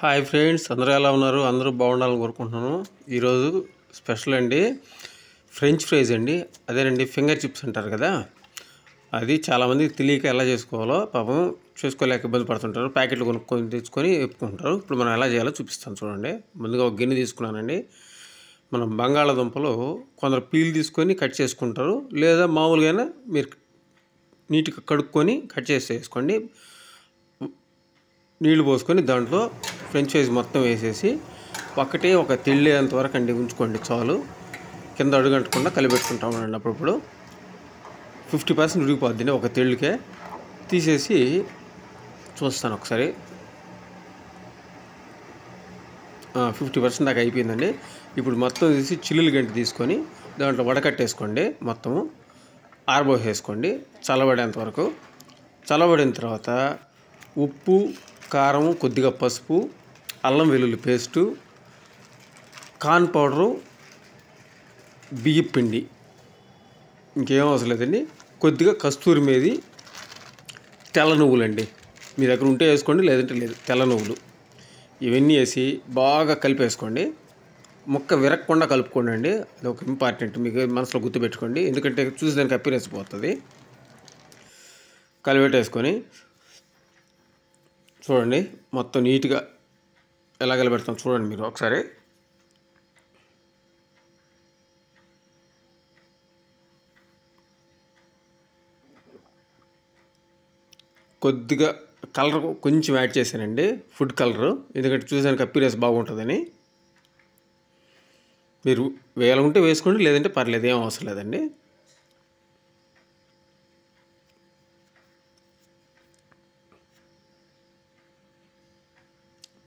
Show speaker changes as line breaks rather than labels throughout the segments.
Hi friends, అందరూ ఎలా ఉన్నారు? అందరూ బాగుండాలని కోరుకుంటున్నాను. ఈరోజు స్పెషల్ అండి ఫ్రెంచ్ ఫ్రైస్ అండి. అదేనండి ఫింగర్ చిప్స్ అంటారు కదా, అది చాలామంది తెలియక ఎలా చేసుకోవాలో పాపం చేసుకోలేక ఇబ్బంది పడుతుంటారు. ప్యాకెట్లు కొనుక్కొని తెచ్చుకొని వేపుకుంటారు. ఇప్పుడు మనం ఎలా చేయాలో చూపిస్తాను చూడండి. ముందుగా ఒక గిన్నె తీసుకున్నానండి. మనం బంగాళాదుంపలు కొందరు పీల్ తీసుకొని కట్ చేసుకుంటారు, లేదా మామూలుగానే మీరు నీట్గా కడుక్కొని కట్ చేసి వేసుకోండి. నీళ్లు పోసుకొని దాంట్లో ఫ్రెంచ్ ఫ్రైస్ మొత్తం వేసేసి ఒక తెళ్ళేంత వరకు అండి ఉంచుకోండి చాలు. కింద అడుగంటకుండా కలిపెట్టుకుంటామండి. అప్పుడప్పుడు 50% ఉడికిపోద్ది ఒక తెళ్ళుకే. తీసేసి చూస్తాను ఒకసారి. 50% దాకా అయిపోయిందండి. ఇప్పుడు మొత్తం తీసి చిల్లులు గంట తీసుకొని దాంట్లో వడకట్టేసుకోండి. మొత్తము ఆరబోసేసుకోండి చల్లబడేంత వరకు. చల్లబడిన తర్వాత ఉప్పు, కారం, కొద్దిగా పసుపు, అల్లం వెల్లుల్లి పేస్టు, కార్న్ పౌడరు, బియ్యం పిండి, ఇంకేం అవసరం లేదండి. కొద్దిగా కస్తూరి మేది, తెల్ల నువ్వులండి. మీ దగ్గర ఉంటే వేసుకోండి, లేదంటే లేదు. తెల్ల నువ్వులు ఇవన్నీ వేసి బాగా కలిపేసుకోండి. ముక్క విరగకుండా కలుపుకోండి అండి. అది ఒక ఇంపార్టెంట్, మీకు మనసులో గుర్తుపెట్టుకోండి. ఎందుకంటే చూసేదానికి అప్పిరెస్ పోతుంది. కలిపెట్టేసుకొని చూడండి మొత్తం నీట్గా ఎలా కలిపెడతాం చూడండి మీరు ఒకసారి. కొద్దిగా కలర్ కొంచెం యాడ్ చేశానండి, ఫుడ్ కలరు, ఎందుకంటే చూసానికి అప్పిరెస్ బాగుంటుందని. మీరు వేయాలనుకుంటే వేసుకోండి, లేదంటే పర్లేదు, ఏం అవసరం లేదండి.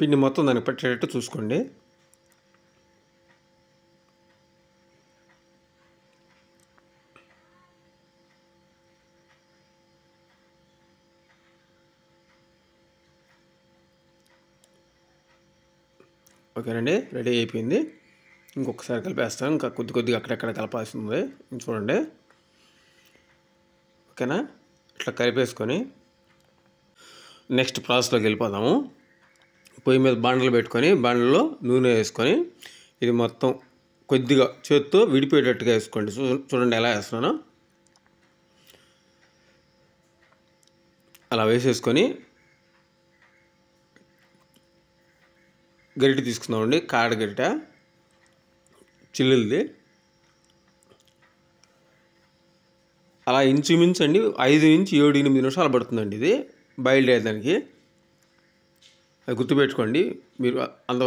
పిండి మొత్తం దానికి పట్టేటట్టు చూసుకోండి. ఓకేనండి, రెడీ అయిపోయింది. ఇంకొకసారి కలిపేస్తాను. ఇంకా కొద్దిగా అక్కడెక్కడ కలపాల్సింది చూడండి. ఓకేనా, ఇట్లా కలిపేసుకొని నెక్స్ట్ ప్రాసెస్లోకి వెళ్ళిపోదాము. పొయ్యి మీద బాండలు పెట్టుకొని బాండలో నూనె వేసుకొని ఇది మొత్తం కొద్దిగా చేత్తో విడిపోయేటట్టుగా వేసుకోండి. చూడండి ఎలా వేస్తున్నానో. అలా వేసేసుకొని గరిటె తీసుకుందామండి, కాడ గరిటె చిల్లులది. అలా ఇంచుమించు అండి 5 నుంచి 7-8 నిమిషాలు పడుతుందండి ఇది బాయిల్డ్ అయ్యేదానికి. అది గుర్తుపెట్టుకోండి. మీరు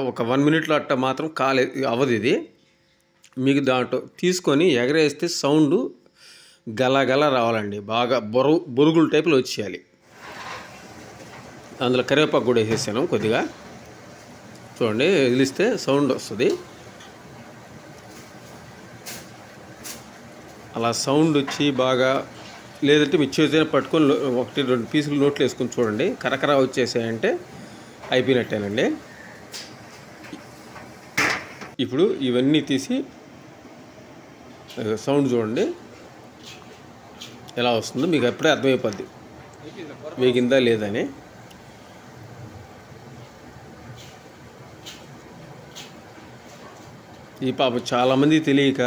ఒక 1 మినిట్లో అట్ట మాత్రం అవ్వదు ఇది. మీకు దాంట్లో తీసుకొని ఎగరేస్తే సౌండ్ గల రావాలండి, బాగా బొరుగుల టైపులో వచ్చేయాలి. అందులో కరివేపాకు కూడా వేసేసాను కొద్దిగా. చూడండి వదిలిస్తే సౌండ్ వస్తుంది. అలా సౌండ్ వచ్చి బాగా, లేదంటే మీ చేతిని పట్టుకొని 1-2 పీసులు నోట్లు వేసుకొని చూడండి. కరకర వచ్చేసాయంటే అయిపోయినట్టేనండి. ఇప్పుడు ఇవన్నీ తీసి సౌండ్ చూడండి ఎలా వస్తుందో, మీకు అప్పుడే అర్థమైపోద్ది వేగిందా లేదని. ఈ పాప చాలామంది తెలియక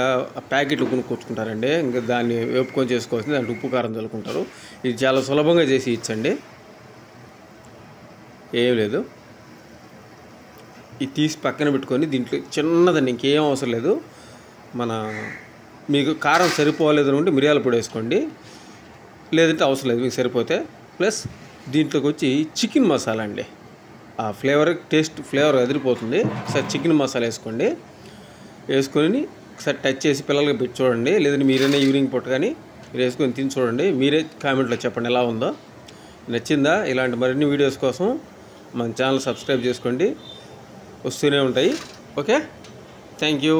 ప్యాకెట్లు కొనుక్కొచ్చుకుంటారండి. ఇంకా దాన్ని వేపుకొని చేసుకోవాల్సింది, దాంట్లో ఉప్పు కారం చల్లుకుంటారు. ఇది చాలా సులభంగా చేసి ఇచ్చండి, ఏం లేదు. ఇది తీసి పక్కన పెట్టుకొని దీంట్లో చిన్నదండి, ఇంకేం అవసరం లేదు. మీకు కారం సరిపోలేదు అనుకుంటే మిరియాల పొడి వేసుకోండి, లేదంటే అవసరం లేదు మీకు సరిపోతే. ప్లస్ దీంట్లోకి వచ్చి చికెన్ మసాలా అండి, ఆ ఫ్లేవర్ అదిరిపోతుంది. ఒకసారి చికెన్ మసాలా వేసుకోండి. వేసుకొని ఒకసారి టచ్ చేసి పిల్లలకి పెట్టి చూడండి, లేదంటే మీరైనా ఈవినింగ్ పూట కానీ మీరు వేసుకొని తిని చూడండి. మీరే కామెంట్లో చెప్పండి ఎలా ఉందో, నచ్చిందా. ఇలాంటి మరిన్ని వీడియోస్ కోసం మన ఛానల్ సబ్స్క్రైబ్ చేసుకోండి, వస్తూనే ఉంటాయి. Okay, thank you.